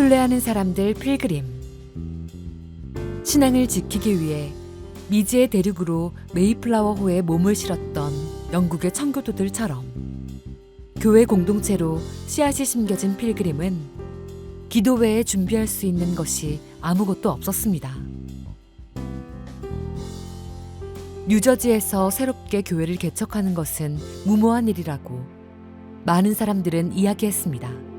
순례하는 사람들 필그림. 신앙을 지키기 위해 미지의 대륙으로 메이플라워호에 몸을 실었던 영국의 청교도들처럼 교회 공동체로 씨앗이 심겨진 필그림은 기도 외에 준비할 수 있는 것이 아무것도 없었습니다. 뉴저지에서 새롭게 교회를 개척하는 것은 무모한 일이라고 많은 사람들은 이야기했습니다.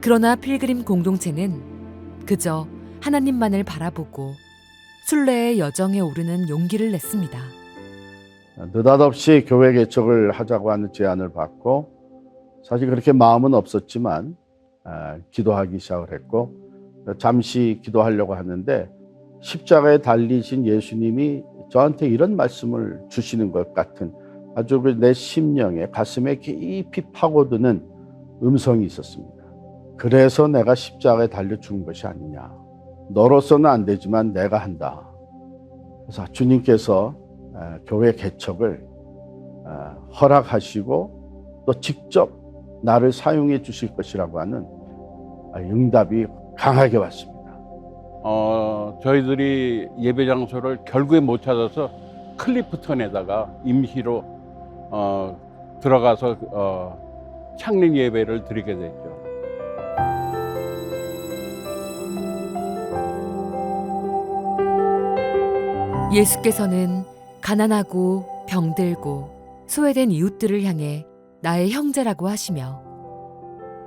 그러나 필그림 공동체는 그저 하나님만을 바라보고 순례의 여정에 오르는 용기를 냈습니다. 느닷없이 교회 개척을 하자고 하는 제안을 받고 사실 그렇게 마음은 없었지만 기도하기 시작을 했고 잠시 기도하려고 하는데 십자가에 달리신 예수님이 저한테 이런 말씀을 주시는 것 같은 아주 내 심령에 가슴에 깊이 파고드는 음성이 있었습니다. 그래서 내가 십자가에 달려 죽은 것이 아니냐. 너로서는 안 되지만 내가 한다. 그래서 주님께서 교회 개척을 허락하시고 또 직접 나를 사용해 주실 것이라고 하는 응답이 강하게 왔습니다. 저희들이 예배 장소를 결국에 못 찾아서 클리프턴에다가 임시로 들어가서 창립 예배를 드리게 됐죠. 예수께서는 가난하고 병들고 소외된 이웃들을 향해 나의 형제라고 하시며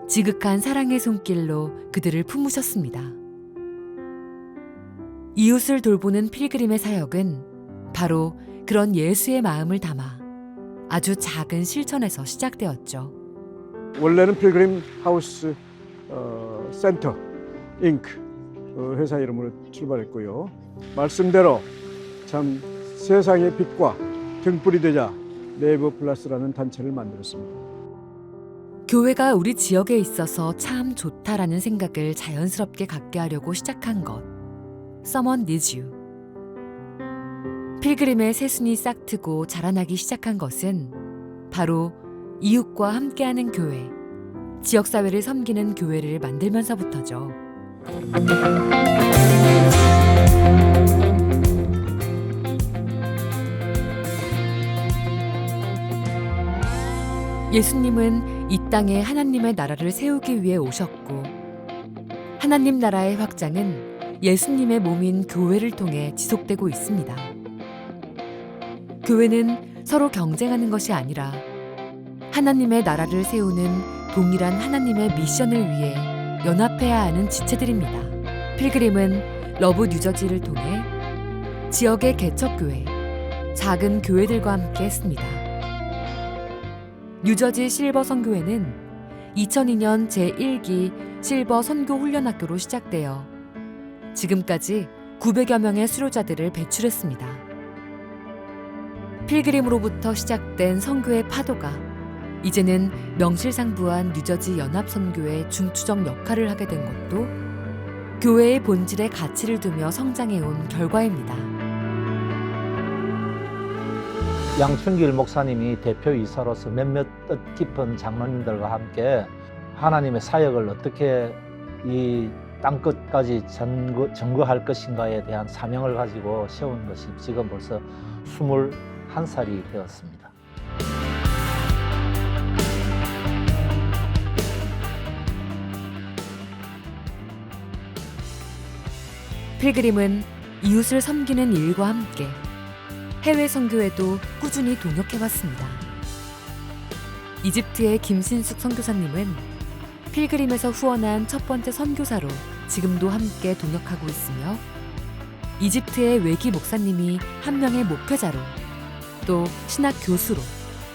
지극한 사랑의 손길로 그들을 품으셨습니다. 이웃을 돌보는 필그림의 사역은 바로 그런 예수의 마음을 담아 아주 작은 실천에서 시작되었죠. 원래는 필그림 하우스 센터 잉크 회사 이름으로 출발했고요. 말씀대로 참 세상의 빛과 등불이 되자 네이버 플러스라는 단체를 만들었습니다. 교회가 우리 지역에 있어서 참 좋다라는 생각을 자연스럽게 갖게 하려고 시작한 것. Someone needs you. 필그림의 새순이 싹트고 자라나기 시작한 것은 바로 이웃과 함께하는 교회, 지역사회를 섬기는 교회를 만들면서부터죠. 예수님은 이 땅에 하나님의 나라를 세우기 위해 오셨고 하나님 나라의 확장은 예수님의 몸인 교회를 통해 지속되고 있습니다. 교회는 서로 경쟁하는 것이 아니라 하나님의 나라를 세우는 동일한 하나님의 미션을 위해 연합해야 하는 지체들입니다. 필그림은 러브 뉴저지를 통해 지역의 개척교회, 작은 교회들과 함께 했습니다. 뉴저지 실버 선교회는 2002년 제1기 실버 선교 훈련학교로 시작되어 지금까지 900여 명의 수료자들을 배출했습니다. 필그림으로부터 시작된 선교의 파도가 이제는 명실상부한 뉴저지 연합선교의 중추적 역할을 하게 된 것도 교회의 본질에 가치를 두며 성장해온 결과입니다. 양춘길 목사님이 대표이사로서 몇몇 뜻깊은 장로님들과 함께 하나님의 사역을 어떻게 이 땅끝까지 전거할 것인가에 대한 사명을 가지고 세운 것이 지금 벌써 21살이 되었습니다. 필그림은 이웃을 섬기는 일과 함께 해외 선교에도 꾸준히 동역해왔습니다. 이집트의 김신숙 선교사님은 필그림에서 후원한 첫 번째 선교사로 지금도 함께 동역하고 있으며 이집트의 외기 목사님이 한 명의 목회자로 또 신학 교수로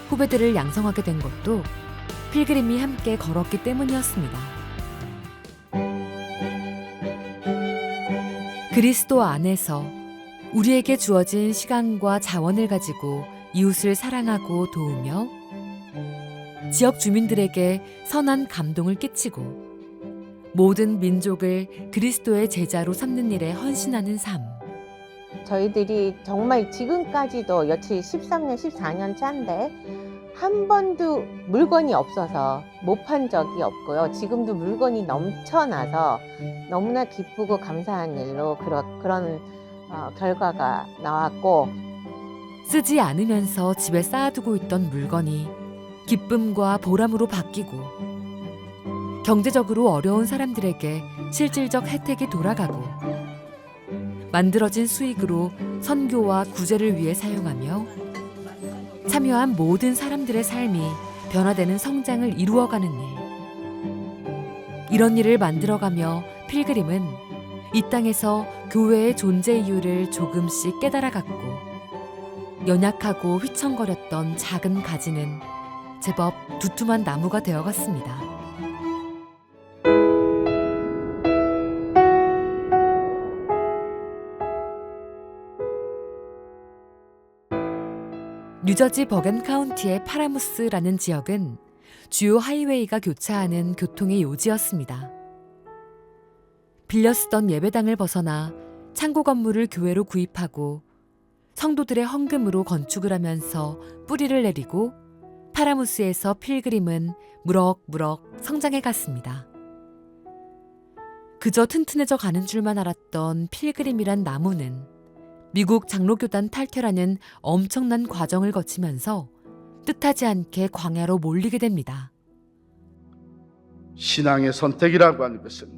후배들을 양성하게 된 것도 필그림이 함께 걸었기 때문이었습니다. 그리스도 안에서 우리에게 주어진 시간과 자원을 가지고 이웃을 사랑하고 도우며 지역 주민들에게 선한 감동을 끼치고 모든 민족을 그리스도의 제자로 삼는 일에 헌신하는 삶. 저희들이 정말 지금까지도 여치 13년, 14년 차인데 한 번도 물건이 없어서 못 판 적이 없고요. 지금도 물건이 넘쳐나서 너무나 기쁘고 감사한 일로 그런 결과가 나왔고, 쓰지 않으면서 집에 쌓아두고 있던 물건이 기쁨과 보람으로 바뀌고 경제적으로 어려운 사람들에게 실질적 혜택이 돌아가고 만들어진 수익으로 선교와 구제를 위해 사용하며 참여한 모든 사람들의 삶이 변화되는 성장을 이루어가는 일. 이런 일을 만들어가며 필그림은 이 땅에서 교회의 존재 이유를 조금씩 깨달아갔고 연약하고 휘청거렸던 작은 가지는 제법 두툼한 나무가 되어갔습니다. 뉴저지 버겐 카운티의 파라무스라는 지역은 주요 하이웨이가 교차하는 교통의 요지였습니다. 빌려 쓰던 예배당을 벗어나 창고 건물을 교회로 구입하고 성도들의 헌금으로 건축을 하면서 뿌리를 내리고 파라무스에서 필그림은 무럭무럭 성장해 갔습니다. 그저 튼튼해져 가는 줄만 알았던 필그림이란 나무는 미국 장로교단 탈퇴라는 엄청난 과정을 거치면서 뜻하지 않게 광야로 몰리게 됩니다. 신앙의 선택이라고 하는 것은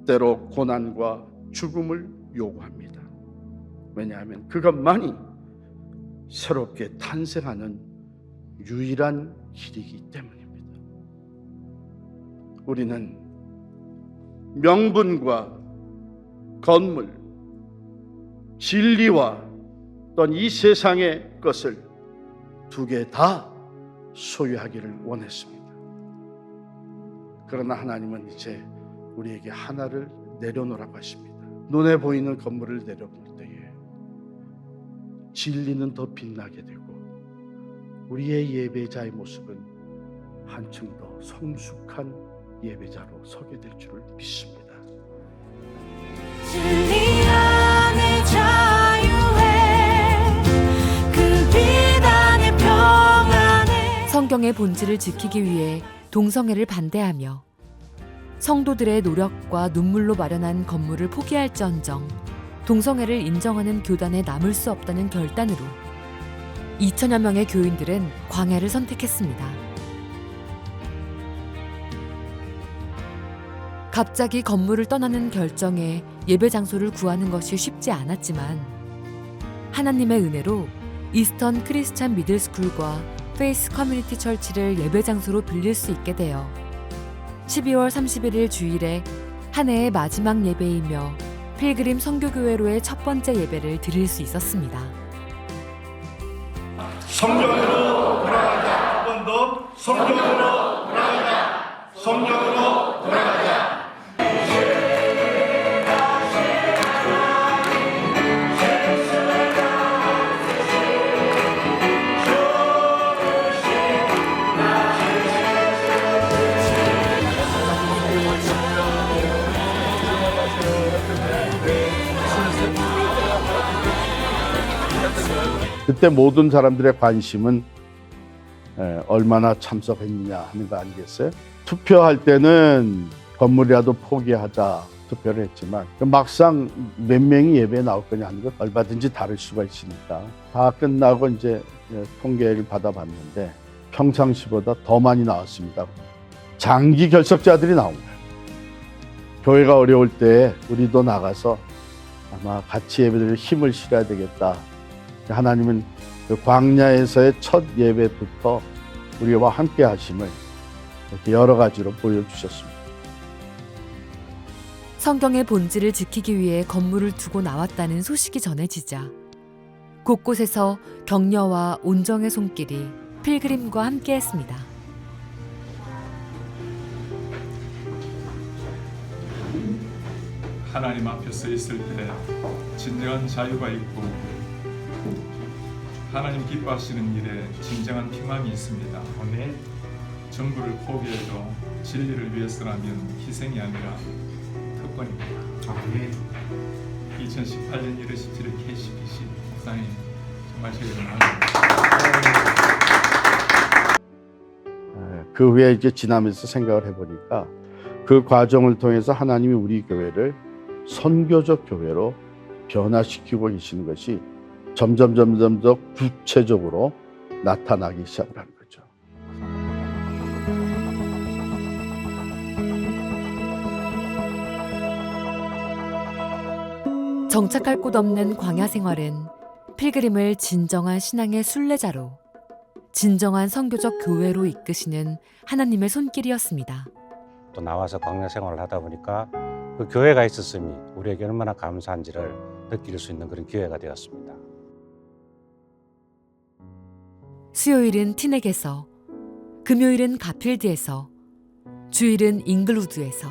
때로 고난과 죽음을 요구합니다. 왜냐하면 그것만이 새롭게 탄생하는 유일한 길이기 때문입니다. 우리는 명분과 건물, 진리와 또한 이 세상의 것을 두 개 다 소유하기를 원했습니다. 그러나 하나님은 이제 우리에게 하나를 내려놓으라고 하십니다. 눈에 보이는 건물을 내려놓을 때에 진리는 더 빛나게 되고 우리의 예배자의 모습은 한층 더 성숙한 예배자로 서게 될 줄을 믿습니다. 진리 안에 자유해 그 비단의 평안에 성경의 본질을 지키기 위해 동성애를 반대하며 성도들의 노력과 눈물로 마련한 건물을 포기할지언정 동성애를 인정하는 교단에 남을 수 없다는 결단으로 2천여 명의 교인들은 광야를 선택했습니다. 갑자기 건물을 떠나는 결정에 예배 장소를 구하는 것이 쉽지 않았지만 하나님의 은혜로 이스턴 크리스찬 미들스쿨과 페이스 커뮤니티 철치를 예배 장소로 빌릴 수 있게 되어 12월 31일 주일에 한 해의 마지막 예배이며 필그림 선교교회로의 첫 번째 예배를 드릴 수 있었습니다. 성경으로 돌아가자. 한 번 더. 성경으로 돌아가자. 성경으로 돌아가자. 그때 모든 사람들의 관심은 얼마나 참석했느냐 하는 거 아니겠어요? 투표할 때는 건물이라도 포기하자 투표를 했지만 막상 몇 명이 예배에 나올 거냐 하는 건 얼마든지 다를 수가 있으니까 다 끝나고 이제 통계를 받아봤는데 평상시보다 더 많이 나왔습니다. 장기 결석자들이 나온 거예요. 교회가 어려울 때 우리도 나가서 아마 같이 예배드릴 힘을 실어야 되겠다. 하나님은 그 광야에서의 첫 예배부터 우리와 함께 하심을 이렇게 여러 가지로 보여주셨습니다. 성경의 본질을 지키기 위해 건물을 두고 나왔다는 소식이 전해지자 곳곳에서 격려와 온정의 손길이 필그림과 함께했습니다. 하나님 앞에 서 있을 때 진정한 자유가 있고 하나님 기뻐하시는 일에 진정한 평안이 있습니다. 아멘. 정부를 포기해도 진리를 위해서라면 희생이 아니라 특권입니다. 아멘. 2018년 1월 17일 KCBC 목사님 정말 제가 감사합니다. 그 후에 이제 지나면서 생각을 해보니까 그 과정을 통해서 하나님이 우리 교회를 선교적 교회로 변화시키고 계시는 것이 점점 더 구체적으로 나타나기 시작을 한 거죠. 정착할 곳 없는 광야 생활은 필그림을 진정한 신앙의 순례자로, 진정한 선교적 교회로 이끄시는 하나님의 손길이었습니다. 또 나와서 광야 생활을 하다 보니까 그 교회가 있었음이 우리에게 얼마나 감사한지를 느낄 수 있는 그런 기회가 되었습니다. 수요일은 티넥에서, 금요일은 가필드에서, 주일은 잉글우드에서.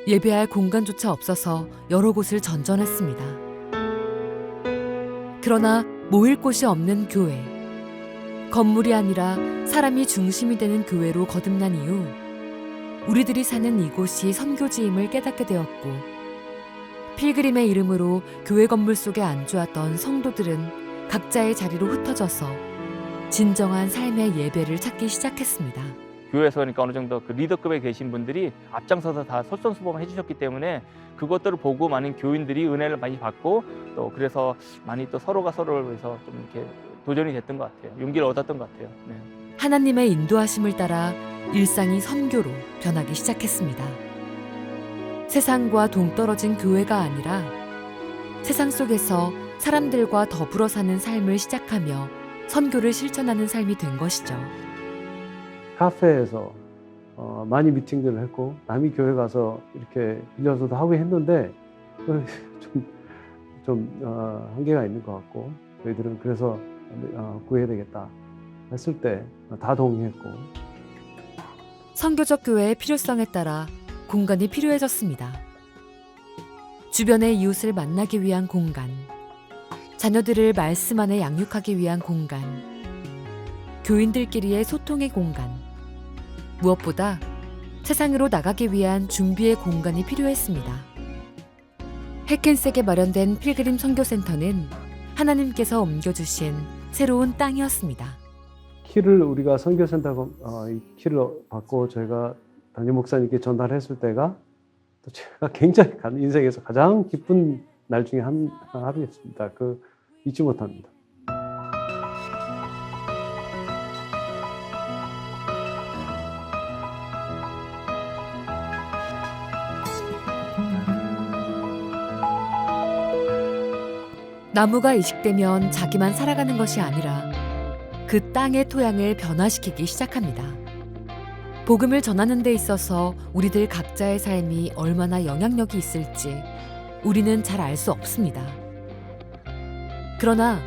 예배할 공간조차 없어서 여러 곳을 전전했습니다. 그러나 모일 곳이 없는 교회, 건물이 아니라 사람이 중심이 되는 교회로 거듭난 이후 우리들이 사는 이곳이 선교지임을 깨닫게 되었고, 필그림의 이름으로 교회 건물 속에 안주하던 성도들은 각자의 자리로 흩어져서 진정한 삶의 예배를 찾기 시작했습니다. 교회에서 그러니까 어느 정도 그 리더급에 계신 분들이 앞장서서 다 솔선수범을 해주셨기 때문에 그것들을 보고 많은 교인들이 은혜를 많이 받고, 또 그래서 많이 또 서로가 서로를 위해서 좀 이렇게 도전이 됐던 것 같아요. 용기를 얻었던 것 같아요. 네. 하나님의 인도하심을 따라 일상이 선교로 변하기 시작했습니다. 세상과 동떨어진 교회가 아니라 세상 속에서 사람들과 더불어 사는 삶을 시작하며 선교를 실천하는 삶이 된 것이죠. 카페에서 많이 미팅들을 했고, 남이 교회 가서 이렇게 빌려서도 하고 했는데 좀 한계가 있는 것 같고, 저희들은 그래서 구해야 되겠다 했을 때 다 동의했고. 선교적 교회의 필요성에 따라 공간이 필요해졌습니다. 주변의 이웃을 만나기 위한 공간, 자녀들을 말씀 안에 양육하기 위한 공간, 교인들끼리의 소통의 공간, 무엇보다 세상으로 나가기 위한 준비의 공간이 필요했습니다. 해켄색에 마련된 필그림 선교센터는 하나님께서 옮겨주신 새로운 땅이었습니다. 키를 우리가 선교센터 이 키를 받고 저희가 담임 목사님께 전달했을 때가 또 제가 굉장히 인생에서 가장 기쁜 날 중에 하루였습니다. 잊지 못합니다. 나무가 이식되면 자기만 살아가는 것이 아니라 그 땅의 토양을 변화시키기 시작합니다. 복음을 전하는 데 있어서 우리들 각자의 삶이 얼마나 영향력이 있을지 우리는 잘 알 수 없습니다. 그러나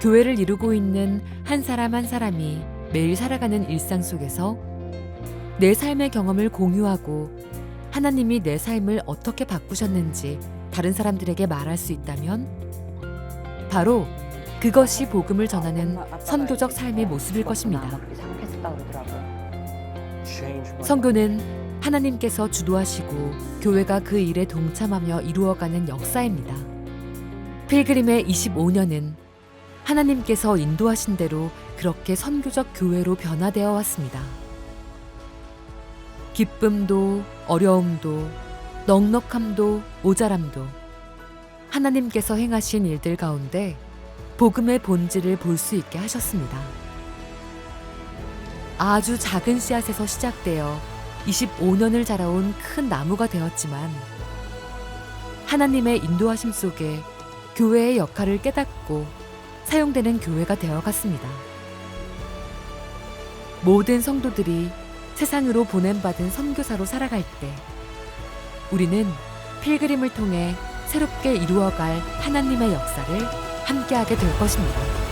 교회를 이루고 있는 한 사람 한 사람이 매일 살아가는 일상 속에서 내 삶의 경험을 공유하고 하나님이 내 삶을 어떻게 바꾸셨는지 다른 사람들에게 말할 수 있다면 바로 그것이 복음을 전하는 선교적 삶의 모습일 것입니다. 선교는 하나님께서 주도하시고 교회가 그 일에 동참하며 이루어가는 역사입니다. 필그림의 25년은 하나님께서 인도하신 대로 그렇게 선교적 교회로 변화되어 왔습니다. 기쁨도 어려움도 넉넉함도 모자람도 하나님께서 행하신 일들 가운데 복음의 본질을 볼 수 있게 하셨습니다. 아주 작은 씨앗에서 시작되어 25년을 자라온 큰 나무가 되었지만 하나님의 인도하심 속에 교회의 역할을 깨닫고 사용되는 교회가 되어갔습니다. 모든 성도들이 세상으로 보냄받은 선교사로 살아갈 때 우리는 필그림을 통해 새롭게 이루어갈 하나님의 역사를 함께하게 될 것입니다.